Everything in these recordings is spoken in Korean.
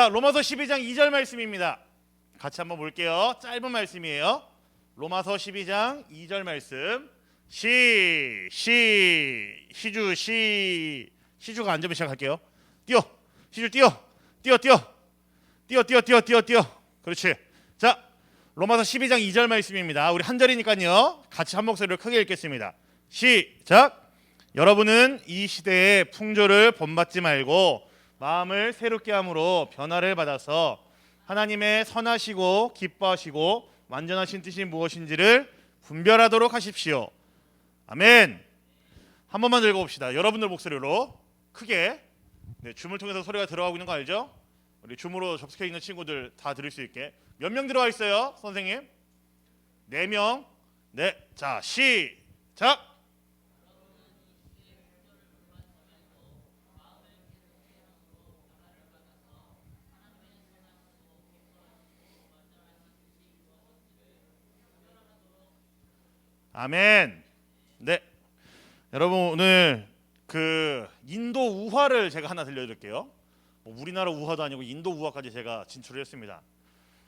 자, 로마서 12장 2절 말씀입니다. 같이 한번 볼게요. 짧은 말씀이에요. 로마서 12장 2절 말씀. 시주가 앉으면 시작할게요. 뛰어. 시주 뛰어. 그렇지. 자, 로마서 12장 2절 말씀입니다. 우리 한 절이니까요. 같이 한 목소리로 크게 읽겠습니다. 시작. 여러분은 이 시대의 풍조를 본받지 말고 마음을 새롭게 함으로 변화를 받아서 하나님의 선하시고 기뻐하시고 완전하신 뜻이 무엇인지를 분별하도록 하십시오. 아멘. 한 번만 더 읽어봅시다. 여러분들 목소리로 크게. 네, 줌을 통해서 소리가 들어가고 있는 거 알죠? 우리 줌으로 접속해 있는 친구들 다 들을 수 있게. 몇 명 들어와 있어요, 선생님? 4명. 네, 자, 시작. 아멘. 네, 여러분 오늘 그 인도 우화를 제가 하나 들려드릴게요. 우리나라 우화도 아니고 인도 우화까지 제가 진출을 했습니다.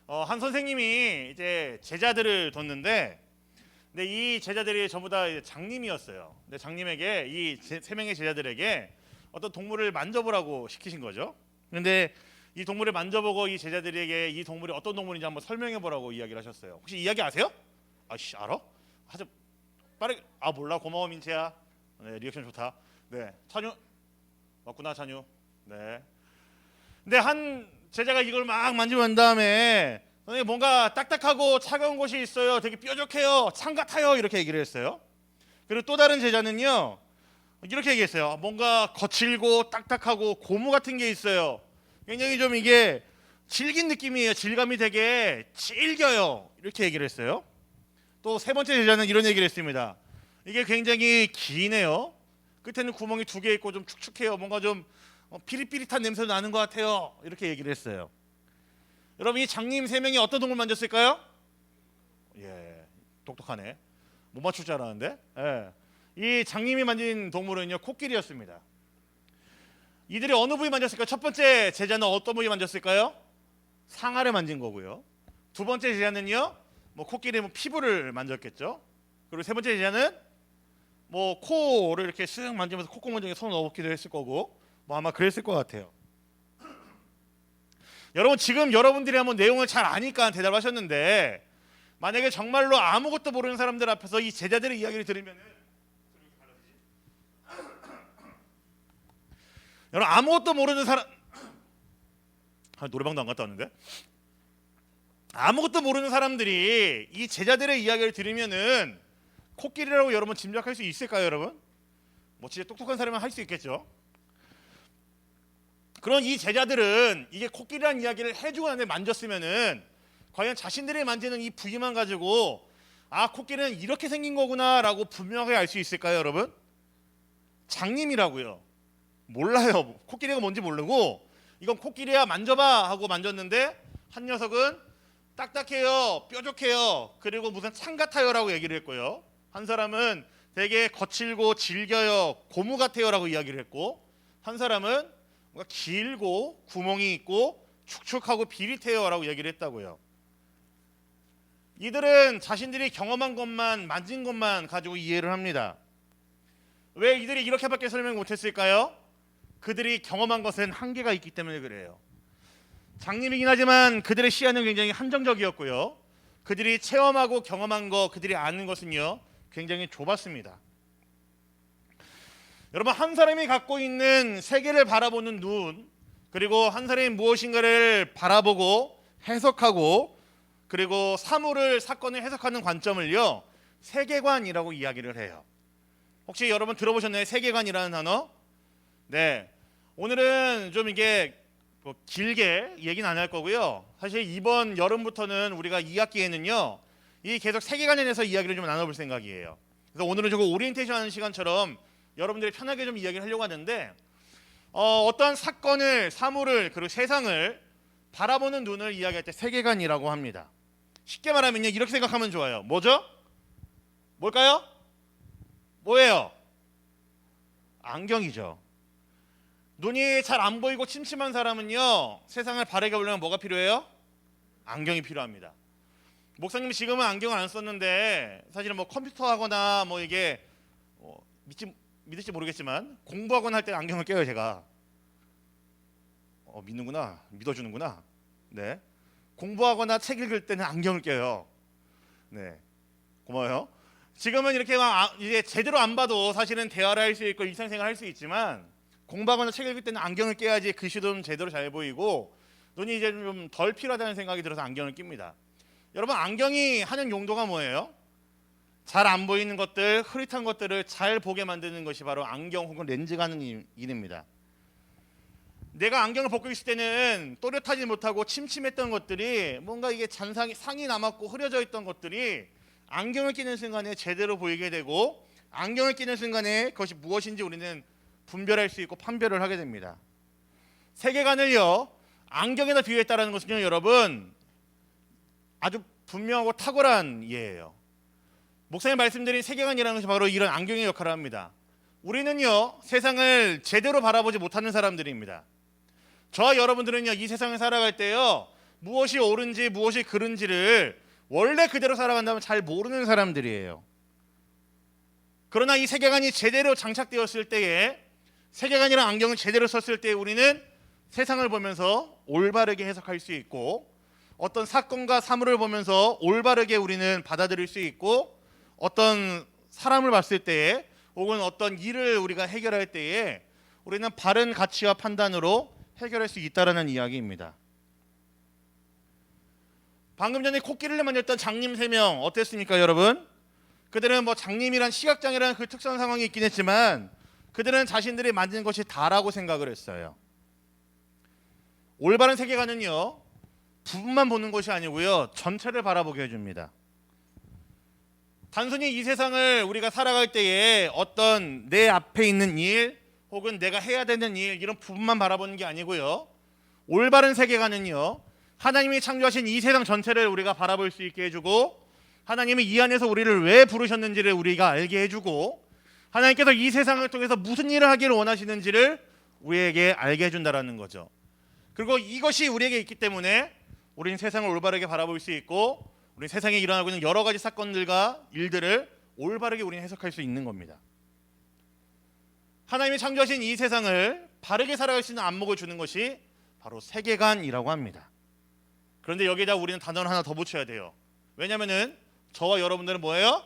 한 선생님이 이제 제자들을 뒀는데, 근데 이 제자들이 전부 다 장님이었어요. 근데 장님에게 이 3명의 제자들에게 어떤 동물을 만져보라고 시키신 거죠. 근데 이 동물을 만져보고 이 제자들에게 이 동물이 어떤 동물인지 한번 설명해보라고 이야기를 하셨어요. 혹시 이야기 아세요? 아씨 알아? 하자 빠르게. 아 몰라. 고마워 민채야. 네, 리액션 좋다. 네, 찬유 맞구나. 찬유. 네. 근데 한 제자가 이걸 막 만지고 난 다음에 선생님 뭔가 딱딱하고 차가운 곳이 있어요. 되게 뾰족해요. 창 같아요. 이렇게 얘기를 했어요. 그리고 또 다른 제자는요 이렇게 얘기했어요. 뭔가 거칠고 딱딱하고 고무 같은 게 있어요. 굉장히 좀 이게 질긴 느낌이에요. 질감이 되게 질겨요. 이렇게 얘기를 했어요. 또 3번째 제자는 이런 얘기를 했습니다. 이게 굉장히 기네요. 끝에는 구멍이 2개 있고 좀 축축해요. 뭔가 좀 피릿피릿한 냄새도 나는 것 같아요. 이렇게 얘기를 했어요. 여러분 이 장님 3명이 어떤 동물 만졌을까요? 예, 똑똑하네. 못 맞출 줄 알았는데. 예. 이 장님이 만진 동물은요 코끼리였습니다. 이들이 어느 부위 만졌을까요? 첫 번째 제자는 어떤 부위 만졌을까요? 상아를 만진 거고요. 두 번째 제자는요 코끼리 피부를 만졌겠죠. 그리고 세 번째 제자는 코를 이렇게 쓱 만지면서 콧구멍에 손을 넣기도 했을 거고 아마 그랬을 것 같아요. 여러분 지금 여러분들이 한번 내용을 잘 아니까 대답하셨는데, 만약에 정말로 아무것도 모르는 사람들 앞에서 이 제자들의 이야기를 들으면 여러분 아무것도 모르는 사람 노래방도 안 갔다 왔는데 아무것도 모르는 사람들이 이 제자들의 이야기를 들으면은 코끼리라고 여러분 짐작할 수 있을까요, 여러분? 진짜 똑똑한 사람은 할 수 있겠죠. 그런 이 제자들은 이게 코끼리라는 이야기를 해주고 나서 만졌으면은 과연 자신들이 만지는 이 부위만 가지고 아 코끼리는 이렇게 생긴 거구나라고 분명하게 알 수 있을까요, 여러분? 장님이라고요. 몰라요. 코끼리가 뭔지 모르고 이건 코끼리야 만져봐 하고 만졌는데 한 녀석은 딱딱해요, 뾰족해요, 그리고 무슨 창 같아요라고 얘기를 했고요. 한 사람은 되게 거칠고 질겨요, 고무 같아요라고 이야기를 했고, 한 사람은 뭔가 길고 구멍이 있고 축축하고 비릿해요라고 얘기를 했다고요. 이들은 자신들이 경험한 것만 만진 것만 가지고 이해를 합니다. 왜 이들이 이렇게밖에 설명 못했을까요? 그들이 경험한 것은 한계가 있기 때문에 그래요. 장님이긴 하지만 그들의 시야는 굉장히 한정적이었고요. 그들이 체험하고 경험한 것, 그들이 아는 것은요 굉장히 좁았습니다. 여러분 한 사람이 갖고 있는 세계를 바라보는 눈, 그리고 한 사람이 무엇인가를 바라보고 해석하고 그리고 사건을 해석하는 관점을요 세계관이라고 이야기를 해요. 혹시 여러분 들어보셨나요? 세계관이라는 단어? 네, 오늘은 좀 이게 길게 얘기는 안 할 거고요. 사실 이번 여름부터는 우리가 2학기에는요 이 계속 세계관에 대해서 이야기를 좀 나눠볼 생각이에요. 그래서 오늘은 조금 오리엔테이션 하는 시간처럼 여러분들이 편하게 좀 이야기를 하려고 하는데, 어떠한 사건을, 사물을, 그리고 세상을 바라보는 눈을 이야기할 때 세계관이라고 합니다. 쉽게 말하면요 이렇게 생각하면 좋아요. 뭐죠? 뭘까요? 뭐예요? 안경이죠. 눈이 잘 안 보이고 침침한 사람은요, 세상을 바르게 보려면 뭐가 필요해요? 안경이 필요합니다. 목사님 지금은 안경을 안 썼는데 사실은 뭐 컴퓨터 하거나 뭐 이게 믿을지 모르겠지만 공부하거나 할 때 안경을 껴요. 제가 믿는구나, 믿어주는구나. 네, 공부하거나 책 읽을 때는 안경을 껴요. 네, 고마워요. 지금은 이렇게 막 이제 제대로 안 봐도 사실은 대화를 할 수 있고 일상생활 할 수 있지만 공부하거나 책 읽을 때는 안경을 껴야지 글씨도 좀 제대로 잘 보이고 눈이 이제 좀 덜 필요하다는 생각이 들어서 안경을 낍니다. 여러분, 안경이 하는 용도가 뭐예요? 잘 안 보이는 것들, 흐릿한 것들을 잘 보게 만드는 것이 바로 안경 혹은 렌즈가 하는 일입니다. 내가 안경을 벗고 있을 때는 또렷하지 못하고 침침했던 것들이 뭔가 이게 상이 남았고 흐려져 있던 것들이 안경을 끼는 순간에 제대로 보이게 되고 안경을 끼는 순간에 그것이 무엇인지 우리는 분별할 수 있고 판별을 하게 됩니다. 세계관을요, 안경에다 비유했다는 것은요, 여러분 아주 분명하고 탁월한 이해예요. 목사님 말씀드린 세계관이라는 것이 바로 이런 안경의 역할을 합니다. 우리는요, 세상을 제대로 바라보지 못하는 사람들입니다. 저와 여러분들은요, 이 세상을 살아갈 때요, 무엇이 옳은지 무엇이 그른지를 원래 그대로 살아간다면 잘 모르는 사람들이에요. 그러나 이 세계관이 제대로 장착되었을 때에, 세계관이라는 안경을 제대로 썼을 때 우리는 세상을 보면서 올바르게 해석할 수 있고, 어떤 사건과 사물을 보면서 올바르게 우리는 받아들일 수 있고, 어떤 사람을 봤을 때에 혹은 어떤 일을 우리가 해결할 때에 우리는 바른 가치와 판단으로 해결할 수 있다라는 이야기입니다. 방금 전에 코끼리를 만졌던 장님 3명 어땠습니까, 여러분? 그들은 뭐 장님이란 시각장애라는 그 특수한 상황이 있긴 했지만 그들은 자신들이 만든 것이 다라고 생각을 했어요. 올바른 세계관은요, 부분만 보는 것이 아니고요, 전체를 바라보게 해줍니다. 단순히 이 세상을 우리가 살아갈 때에 어떤 내 앞에 있는 일 혹은 내가 해야 되는 일, 이런 부분만 바라보는 게 아니고요, 올바른 세계관은요, 하나님이 창조하신 이 세상 전체를 우리가 바라볼 수 있게 해주고, 하나님이 이 안에서 우리를 왜 부르셨는지를 우리가 알게 해주고, 하나님께서 이 세상을 통해서 무슨 일을 하기를 원하시는지를 우리에게 알게 해준다라는 거죠. 그리고 이것이 우리에게 있기 때문에 우리는 세상을 올바르게 바라볼 수 있고, 우리 세상에 일어나고 있는 여러 가지 사건들과 일들을 올바르게 우리는 해석할 수 있는 겁니다. 하나님이 창조하신 이 세상을 바르게 살아갈 수 있는 안목을 주는 것이 바로 세계관이라고 합니다. 그런데 여기에다 우리는 단어를 하나 더 붙여야 돼요. 왜냐하면은 저와 여러분들은 뭐예요?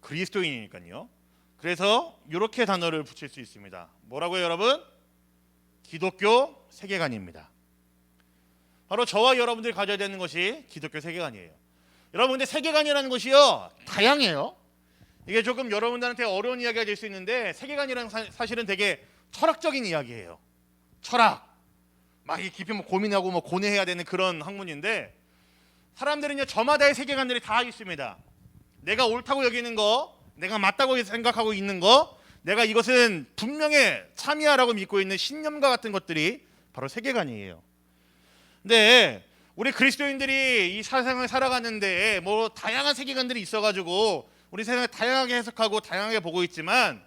그리스도인이니까요. 그래서 이렇게 단어를 붙일 수 있습니다. 뭐라고요, 여러분? 기독교 세계관입니다. 바로 저와 여러분들이 가져야 되는 것이 기독교 세계관이에요. 여러분, 근데 세계관이라는 것이요, 다양해요. 이게 조금 여러분들한테 어려운 이야기가 될 수 있는데, 세계관이라는 사실은 되게 철학적인 이야기예요. 철학, 막 깊이 고민하고 고뇌해야 되는 그런 학문인데, 사람들은요, 저마다의 세계관들이 다 있습니다. 내가 옳다고 여기는 거, 내가 맞다고 생각하고 있는 거, 내가 이것은 분명히 참이야라고 믿고 있는 신념과 같은 것들이 바로 세계관이에요. 근데 우리 그리스도인들이 이 세상을 살아가는데 뭐 다양한 세계관들이 있어가지고 우리 세상을 다양하게 해석하고 다양하게 보고 있지만,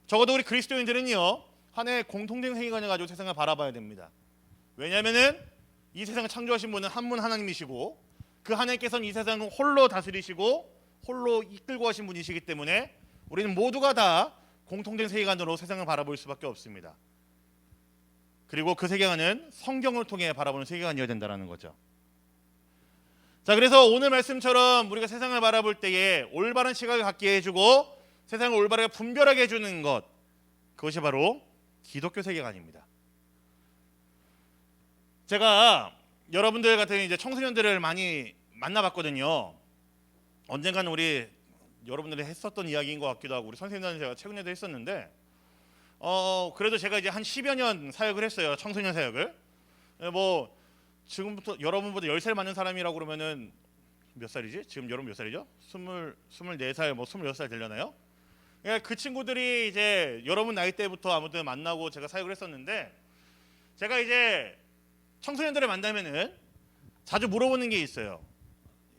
적어도 우리 그리스도인들은요, 하나의 공통된 세계관을 가지고 세상을 바라봐야 됩니다. 왜냐하면은 이 세상을 창조하신 분은 한 분 하나님이시고, 그 하나님께서는 이 세상을 홀로 다스리시고 홀로 이끌고 하신 분이시기 때문에 우리는 모두가 다 공통된 세계관으로 세상을 바라볼 수밖에 없습니다. 그리고 그 세계관은 성경을 통해 바라보는 세계관이어야 된다는 거죠. 자, 그래서 오늘 말씀처럼 우리가 세상을 바라볼 때에 올바른 시각을 갖게 해주고 세상을 올바르게 분별하게 해주는 것, 그것이 바로 기독교 세계관입니다. 제가 여러분들 같은 이제 청소년들을 많이 만나봤거든요. 언젠가는 우리 여러분들이 했었던 이야기인 것 같기도 하고, 우리 선생님들은 제가 최근에도 했었는데, 그래도 제가 이제 한 10여 년 사역을 했어요. 청소년 사역을. 뭐 지금부터 여러분보다 10살 많은 사람이라고 그러면은 몇 살이지? 지금 여러분 몇 살이죠? 24살, 뭐 26살 되려나요? 그 친구들이 이제 여러분 나이 때부터 아무튼 만나고 제가 사역을 했었는데, 제가 이제 청소년들을 만나면은 자주 물어보는 게 있어요.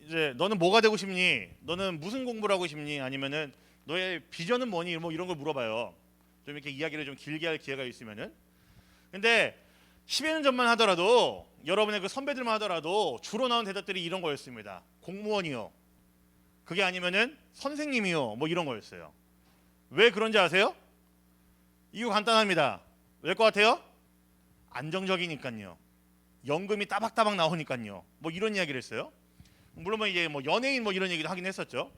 이제 너는 뭐가 되고 싶니? 너는 무슨 공부를 하고 싶니? 아니면은 너의 비전은 뭐니? 뭐 이런 걸 물어봐요. 좀 이렇게 이야기를 좀 길게 할 기회가 있으면은. 근데 10여 년 전만 하더라도 여러분의 그 선배들만 하더라도 주로 나온 대답들이 이런 거였습니다. 공무원이요. 그게 아니면은 선생님이요. 뭐 이런 거였어요. 왜 그런지 아세요? 이유 간단합니다. 왜 것 같아요? 안정적이니까요. 연금이 따박따박 나오니까요. 뭐 이런 이야기를 했어요. 물론 뭐 이제 뭐 연예인 뭐 이런 얘기도 하긴 했었죠.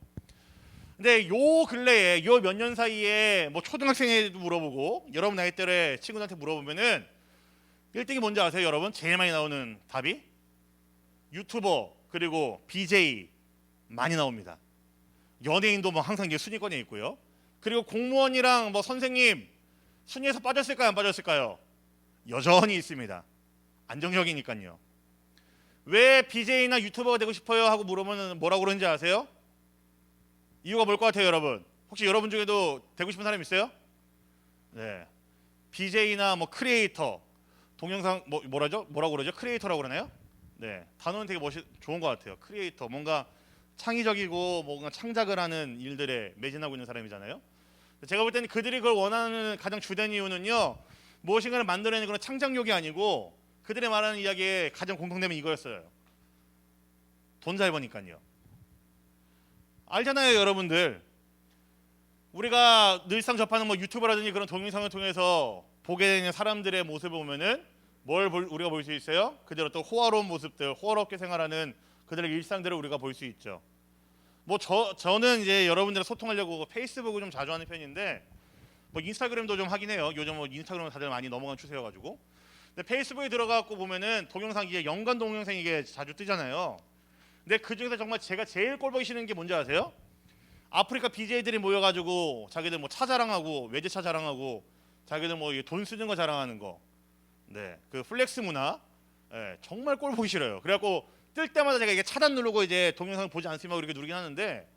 근데 요 근래에 요 몇 년 사이에 뭐 초등학생에도 물어보고 여러분 나이대의 친구들한테 물어보면은 1등이 뭔지 아세요, 여러분? 제일 많이 나오는 답이 유튜버 그리고 BJ 많이 나옵니다. 연예인도 뭐 항상 이제 순위권에 있고요. 그리고 공무원이랑 뭐 선생님 순위에서 빠졌을까요, 안 빠졌을까요? 여전히 있습니다. 안정적이니까요. 왜 BJ나 유튜버가 되고 싶어요 하고 물으면 뭐라고 그러는지 아세요? 이유가 뭘 것 같아요, 여러분? 혹시 여러분 중에도 되고 싶은 사람 있어요? 네, BJ나 뭐 크리에이터, 동영상 뭐라고 그러죠? 크리에이터라고 그러나요? 네, 단어는 되게 좋은 것 같아요. 크리에이터, 뭔가 창의적이고 뭔가 창작을 하는 일들에 매진하고 있는 사람이잖아요. 제가 볼 때는 그들이 그걸 원하는 가장 주된 이유는요, 무엇인가를 만들어내는 그런 창작력이 아니고 그들의 말하는 이야기의 가장 공통점이 이거였어요. 돈 잘 버니까요. 알잖아요, 여러분들. 우리가 늘상 접하는 뭐 유튜브라든지 그런 동영상을 통해서 보게 되는 사람들의 모습을 보면은 우리가 볼 수 있어요? 그대로 또 호화로운 모습들, 호화롭게 생활하는 그들의 일상들을 우리가 볼 수 있죠. 뭐 저는 이제 여러분들과 소통하려고 페이스북을 좀 자주 하는 편인데 뭐 인스타그램도 좀 하긴 해요. 요즘 뭐 인스타그램 다들 많이 넘어간 추세여가지고. 근데 페이스북에 들어가고 보면은 동영상 이게 연관 동영상이 이게 자주 뜨잖아요. 근데 그 중에서 정말 제가 제일 꼴보기 싫은 게 뭔지 아세요? 아프리카 BJ들이 모여가지고 자기들 뭐 차 자랑하고 외제차 자랑하고 자기들 뭐 돈 쓰는 거 자랑하는 거. 네, 그 플렉스 문화. 네, 정말 꼴보기 싫어요. 그래갖고 뜰 때마다 제가 이게 차단 누르고 이제 동영상을 보지 않으면 이렇게 누르긴 하는데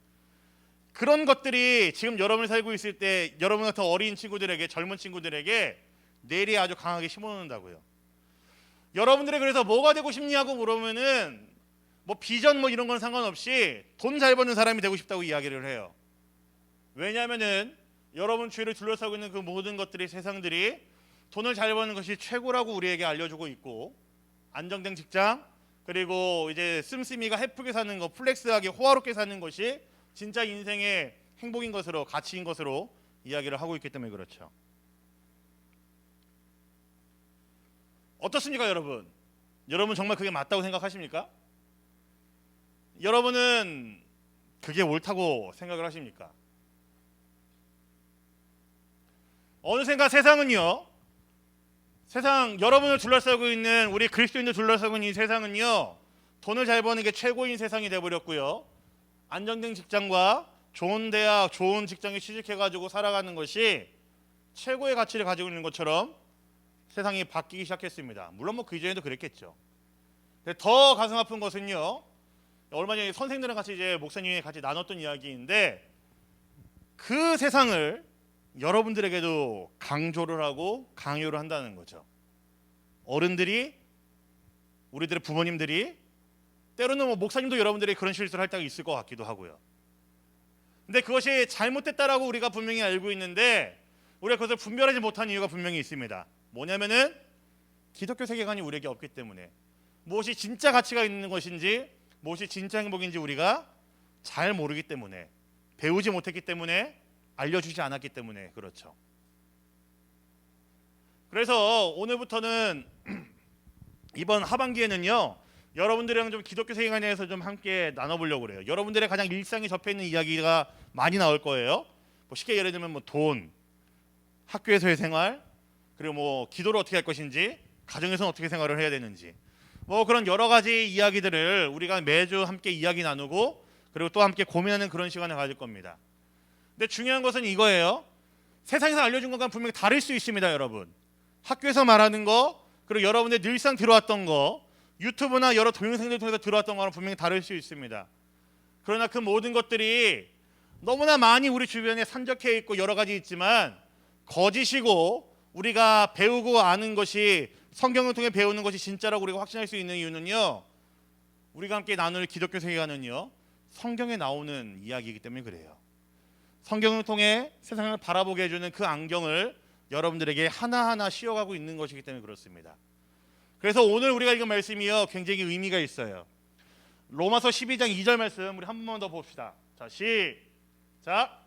그런 것들이 지금 여러분이 살고 있을 때 여러분 같은 어린 친구들에게 젊은 친구들에게 내일이 아주 강하게 심어놓는다고요. 여러분들이 그래서 뭐가 되고 싶냐고 물으면은 뭐 비전 뭐 이런 건 상관없이 돈 잘 버는 사람이 되고 싶다고 이야기를 해요. 왜냐하면은 여러분 주위를 둘러싸고 있는 그 모든 것들이 세상들이 돈을 잘 버는 것이 최고라고 우리에게 알려주고 있고 안정된 직장 그리고 이제 씀씀이가 헤프게 사는 거 플렉스하게 호화롭게 사는 것이 진짜 인생의 행복인 것으로 가치인 것으로 이야기를 하고 있기 때문에 그렇죠. 어떻습니까, 여러분? 여러분 정말 그게 맞다고 생각하십니까? 여러분은 그게 옳다고 생각을 하십니까? 어느샌가 세상은요, 세상 여러분을 둘러싸고 있는 우리 그리스도인들 둘러싸고 있는 이 세상은요, 돈을 잘 버는 게 최고인 세상이 되어버렸고요, 안정된 직장과 좋은 대학, 좋은 직장에 취직해가지고 살아가는 것이 최고의 가치를 가지고 있는 것처럼 세상이 바뀌기 시작했습니다. 물론 뭐 그 이전에도 그랬겠죠. 더 가슴 아픈 것은요, 얼마 전에 선생들이랑 같이 이제 목사님이 같이 나눴던 이야기인데 그 세상을 여러분들에게도 강조를 하고 강요를 한다는 거죠. 어른들이, 우리들의 부모님들이, 때로는 뭐 목사님도 여러분들이 그런 실수를 할 때가 있을 것 같기도 하고요. 근데 그것이 잘못됐다라고 우리가 분명히 알고 있는데 우리가 그것을 분별하지 못한 이유가 분명히 있습니다. 뭐냐면은 기독교 세계관이 우리에게 없기 때문에, 무엇이 진짜 가치가 있는 것인지 무엇이 진짜 행복인지 우리가 잘 모르기 때문에, 배우지 못했기 때문에, 알려주지 않았기 때문에 그렇죠. 그래서 오늘부터는 이번 하반기에는요, 여러분들이랑 좀 기독교 세계관에 대해서 좀 함께 나눠보려고 그래요. 여러분들의 가장 일상에 접해있는 이야기가 많이 나올 거예요. 뭐 쉽게 예를 들면 뭐 돈, 학교에서의 생활, 그리고 뭐 기도를 어떻게 할 것인지, 가정에서는 어떻게 생활을 해야 되는지, 뭐 그런 여러 가지 이야기들을 우리가 매주 함께 이야기 나누고 그리고 또 함께 고민하는 그런 시간을 가질 겁니다. 근데 중요한 것은 이거예요. 세상에서 알려준 것과는 분명히 다를 수 있습니다, 여러분. 학교에서 말하는 거, 그리고 여러분들 늘상 들어왔던 거, 유튜브나 여러 동영상들 통해서 들어왔던 거랑 분명히 다를 수 있습니다. 그러나 그 모든 것들이 너무나 많이 우리 주변에 산적해 있고 여러 가지 있지만 거짓이고, 우리가 배우고 아는 것이, 성경을 통해 배우는 것이 진짜라고 우리가 확신할 수 있는 이유는요, 우리가 함께 나눌 기독교 세계관은요, 성경에 나오는 이야기이기 때문에 그래요. 성경을 통해 세상을 바라보게 해주는 그 안경을 여러분들에게 하나하나 씌워가고 있는 것이기 때문에 그렇습니다. 그래서 오늘 우리가 읽은 말씀이요 굉장히 의미가 있어요. 로마서 12장 2절 말씀 우리 한 번만 더 봅시다. 자, 시작.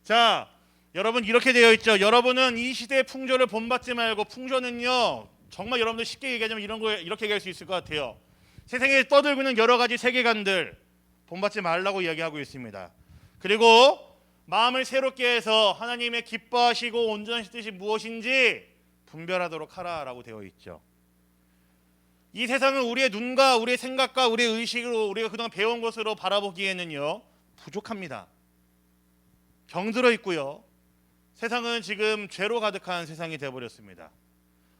자, 여러분 이렇게 되어 있죠. 여러분은 이 시대의 풍조를 본받지 말고, 풍조는요 정말 여러분들 쉽게 얘기하자면 이런 거 이렇게 얘기할 수 있을 것 같아요. 세상에 떠들고 있는 여러 가지 세계관들 본받지 말라고 이야기하고 있습니다. 그리고 마음을 새롭게 해서 하나님의 기뻐하시고 온전하신 뜻이 무엇인지 분별하도록 하라라고 되어 있죠. 이 세상은 우리의 눈과 우리의 생각과 우리의 의식으로 우리가 그동안 배운 것으로 바라보기에는요 부족합니다. 병들어 있고요. 세상은 지금 죄로 가득한 세상이 되어버렸습니다.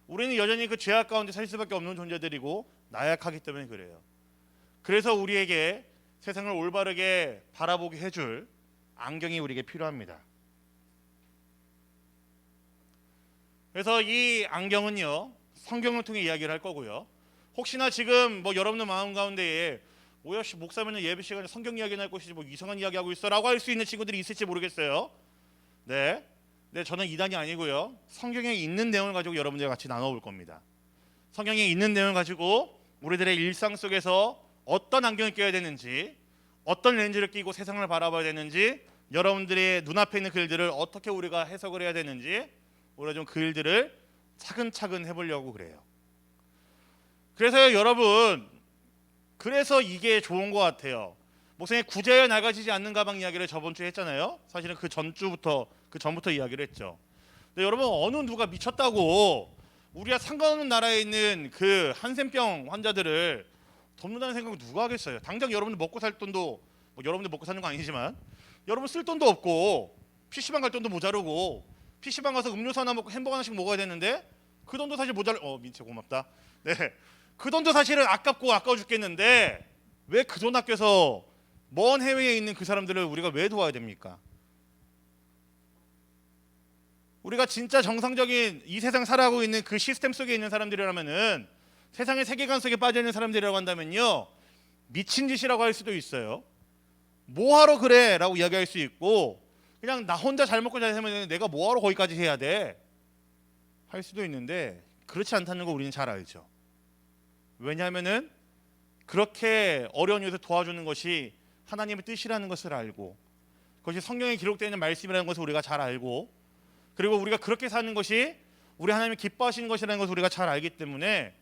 우리는 여전히 그 죄악 가운데 살 수밖에 없는 존재들이고 나약하기 때문에 그래요. 그래서 우리에게 세상을 올바르게 바라보게 해줄 안경이 우리에게 필요합니다. 그래서 이 안경은요 성경을 통해 이야기를 할 거고요. 혹시나 지금 뭐 여러분들 마음 가운데에 뭐야 목사면은 예배 시간에 성경 이야기나 할 것이지 뭐 이상한 이야기하고 있어라고 할 수 있는 친구들이 있을지 모르겠어요. 네, 저는 이단이 아니고요. 성경에 있는 내용을 가지고 여러분들과 같이 나눠볼 겁니다. 성경에 있는 내용을 가지고 우리들의 일상 속에서 어떤 안경을 껴야 되는지, 어떤 렌즈를 끼고 세상을 바라봐야 되는지, 여러분들의 눈앞에 있는 글들을 어떻게 우리가 해석을 해야 되는지 우리가 좀 글들을 차근차근 해보려고 그래요. 그래서 여러분, 그래서 이게 좋은 것 같아요. 목사님 구제하여 낡아지지 않는 가방 이야기를 저번 주에 했잖아요. 사실은 그 전부터 이야기를 했죠. 근데 여러분 어느 누가 미쳤다고 우리가 상관없는 나라에 있는 그 한센병 환자들을 돕는다는 생각을 누가 하겠어요? 당장 여러분들 먹고 살 돈도 뭐 여러분들 먹고 사는 거 아니지만 여러분 쓸 돈도 없고 PC방 갈 돈도 모자르고 PC방 가서 음료수 하나 먹고 햄버거 하나씩 먹어야 되는데 그 돈도 사실 민채 고맙다. 네, 그 돈도 사실은 아까워 죽겠는데 왜 그 돈 아껴서 먼 해외에 있는 그 사람들을 우리가 왜 도와야 됩니까? 우리가 진짜 정상적인 이 세상 살아가고 있는 그 시스템 속에 있는 사람들이라면은 세상의 세계관 속에 빠져 있는 사람들이라고 한다면요 미친 짓이라고 할 수도 있어요. 뭐하러 그래? 라고 이야기할 수 있고 그냥 나 혼자 잘 먹고 잘 살면 내가 뭐하러 거기까지 해야 돼? 할 수도 있는데 그렇지 않다는 거 우리는 잘 알죠. 왜냐하면은 그렇게 어려운 이웃을 도와주는 것이 하나님의 뜻이라는 것을 알고 그것이 성경에 기록되어 있는 말씀이라는 것을 우리가 잘 알고 그리고 우리가 그렇게 사는 것이 우리 하나님이 기뻐하시는 것이라는 것을 우리가 잘 알기 때문에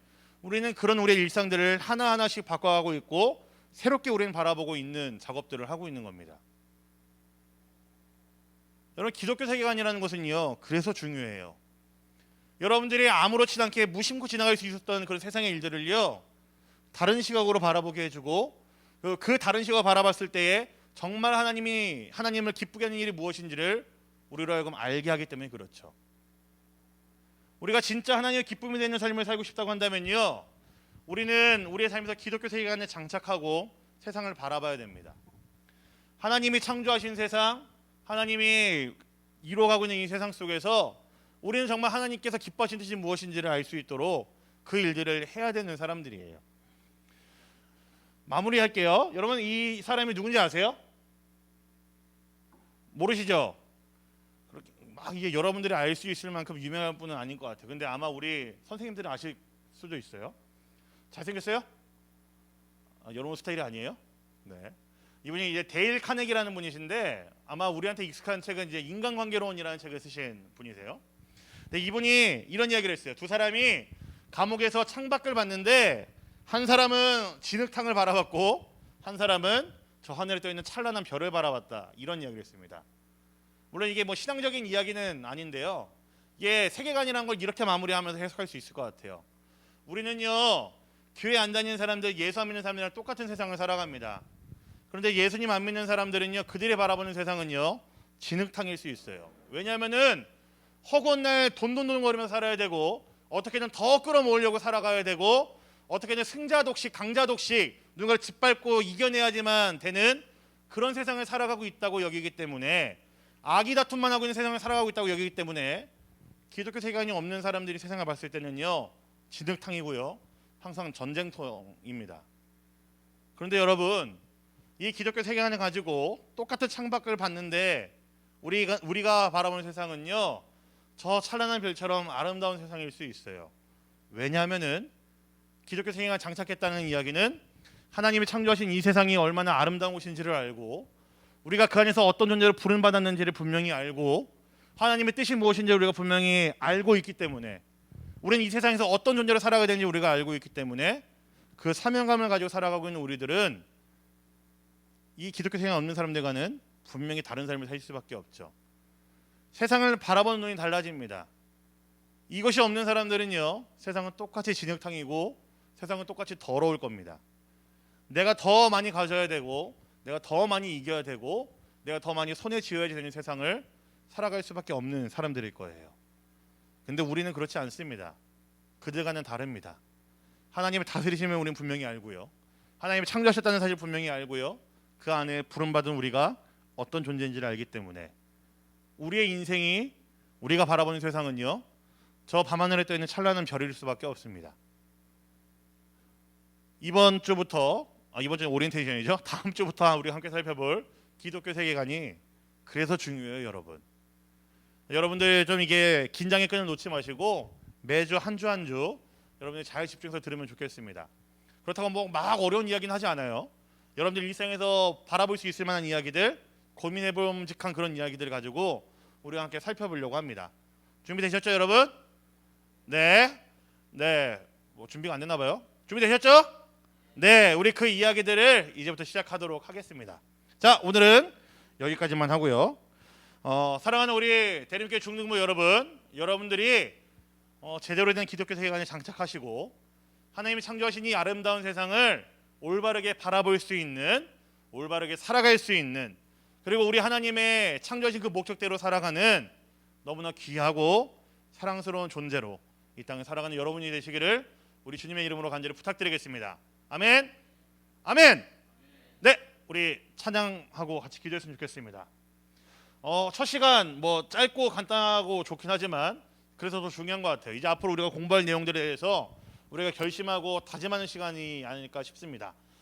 우리는 그런 우리의 일상들을 하나하나씩 바꿔가고 있고 새롭게 우리는 바라보고 있는 작업들을 하고 있는 겁니다. 여러분 기독교 세계관이라는 것은요 그래서 중요해요. 여러분들이 아무렇지 않게 무심코 지나갈 수 있었던 그런 세상의 일들을요 다른 시각으로 바라보게 해주고 그 다른 시각으로 바라봤을 때에 정말 하나님을 기쁘게 하는 일이 무엇인지를 우리로 하여금 알게 하기 때문에 그렇죠. 우리가 진짜 하나님의 기쁨이 되는 삶을 살고 싶다고 한다면요 우리는 우리의 삶에서 기독교 세계관에 장착하고 세상을 바라봐야 됩니다. 하나님이 창조하신 세상, 하나님이 이루어가고 있는 이 세상 속에서 우리는 정말 하나님께서 기뻐하신 뜻이 무엇인지를 알 수 있도록 그 일들을 해야 되는 사람들이에요. 마무리할게요. 여러분 이 사람이 누군지 아세요? 모르시죠? 막 이게 여러분들이 알 수 있을 만큼 유명한 분은 아닌 것 같아요. 근데 아마 우리 선생님들은 아실 수도 있어요. 잘생겼어요? 여러분 스타일이 아니에요? 네. 이분이 이제 데일 카네기라는 분이신데 아마 우리한테 익숙한 책은 이제 인간관계론이라는 책을 쓰신 분이세요. 근데 이분이 이런 이야기를 했어요. 두 사람이 감옥에서 창밖을 봤는데 한 사람은 진흙탕을 바라봤고 한 사람은 저 하늘에 떠 있는 찬란한 별을 바라봤다. 이런 이야기를 했습니다. 물론 이게 뭐 신앙적인 이야기는 아닌데요. 이게 세계관이라는 걸 이렇게 마무리하면서 해석할 수 있을 것 같아요. 우리는요 교회 안 다니는 사람들, 예수 안 믿는 사람들이랑 똑같은 세상을 살아갑니다. 그런데 예수님 안 믿는 사람들은요 그들이 바라보는 세상은요 진흙탕일 수 있어요. 왜냐하면은 허구한 날 돈돈돈거리면서 살아야 되고 어떻게든 더 끌어모으려고 살아가야 되고 어떻게든 승자독식, 강자독식 누군가를 짓밟고 이겨내야지만 되는 그런 세상을 살아가고 있다고 여기기 때문에 악이 다툼만 하고 있는 세상을 살아가고 있다고 여기기 때문에 기독교 세계관이 없는 사람들이 세상을 봤을 때는요 진흙탕이고요. 항상 전쟁통입니다. 그런데 여러분, 이 기독교 세계관을 가지고 똑같은 창밖을 봤는데 우리가 바라보는 세상은요, 저 찬란한 별처럼 아름다운 세상일 수 있어요. 왜냐하면은 기독교 세계관을 장착했다는 이야기는 하나님이 창조하신 이 세상이 얼마나 아름다운 곳인지를 알고, 우리가 그 안에서 어떤 존재를 부름받았는지를 분명히 알고, 하나님의 뜻이 무엇인지 우리가 분명히 알고 있기 때문에, 우리는 이 세상에서 어떤 존재로 살아가야 되는지 우리가 알고 있기 때문에, 그 사명감을 가지고 살아가고 있는 우리들은 이 기독교 세계관 없는 사람들과는 분명히 다른 삶을 살 수밖에 없죠. 세상을 바라보는 눈이 달라집니다. 이것이 없는 사람들은요, 세상은 똑같이 진흙탕이고 세상은 똑같이 더러울 겁니다. 내가 더 많이 가져야 되고, 내가 더 많이 이겨야 되고, 내가 더 많이 손에 쥐어야 되는 세상을 살아갈 수밖에 없는 사람들일 거예요. 근데 우리는 그렇지 않습니다. 그들과는 다릅니다. 하나님의 다스리심을 우리는 분명히 알고요, 하나님이 창조하셨다는 사실 분명히 알고요, 그 안에 부름받은 우리가 어떤 존재인지를 알기 때문에 우리의 인생이, 우리가 바라보는 세상은요, 저 밤하늘에 떠있는 찬란한 별일 수밖에 없습니다. 이번 주는 오리엔테이션이죠. 다음 주부터 우리가 함께 살펴볼 기독교 세계관이 그래서 중요해요, 여러분. 여러분들 좀 이게 긴장의 끈을 놓지 마시고 매주 한 주 한 주 여러분들 잘 집중해서 들으면 좋겠습니다. 그렇다고 뭐 막 어려운 이야기는 하지 않아요. 여러분들 일상에서 바라볼 수 있을 만한 이야기들, 고민해봄직한 그런 이야기들을 가지고 우리가 함께 살펴보려고 합니다. 준비되셨죠, 여러분? 네. 뭐 준비가 안 됐나 봐요. 준비되셨죠? 네, 우리 그 이야기들을 이제부터 시작하도록 하겠습니다. 자, 오늘은 여기까지만 하고요. 사랑하는 우리 대림교회 중등부 여러분들이 제대로 된 기독교 세계관에 장착하시고 하나님이 창조하신 이 아름다운 세상을 올바르게 바라볼 수 있는, 올바르게 살아갈 수 있는, 그리고 우리 하나님의 창조하신 그 목적대로 살아가는 너무나 귀하고 사랑스러운 존재로 이 땅에 살아가는 여러분이 되시기를 우리 주님의 이름으로 간절히 부탁드리겠습니다. 아멘. 아멘. 네, 우리 찬양하고 같이 기도했으면 좋겠습니다. 첫 시간 뭐 짧고 간단하고 좋긴 하지만 그래서 더 중요한 것 같아요. 이제 앞으로 우리가 공부할 내용들에 대해서 우리가 결심하고 다짐하는 시간이 아닐까 싶습니다.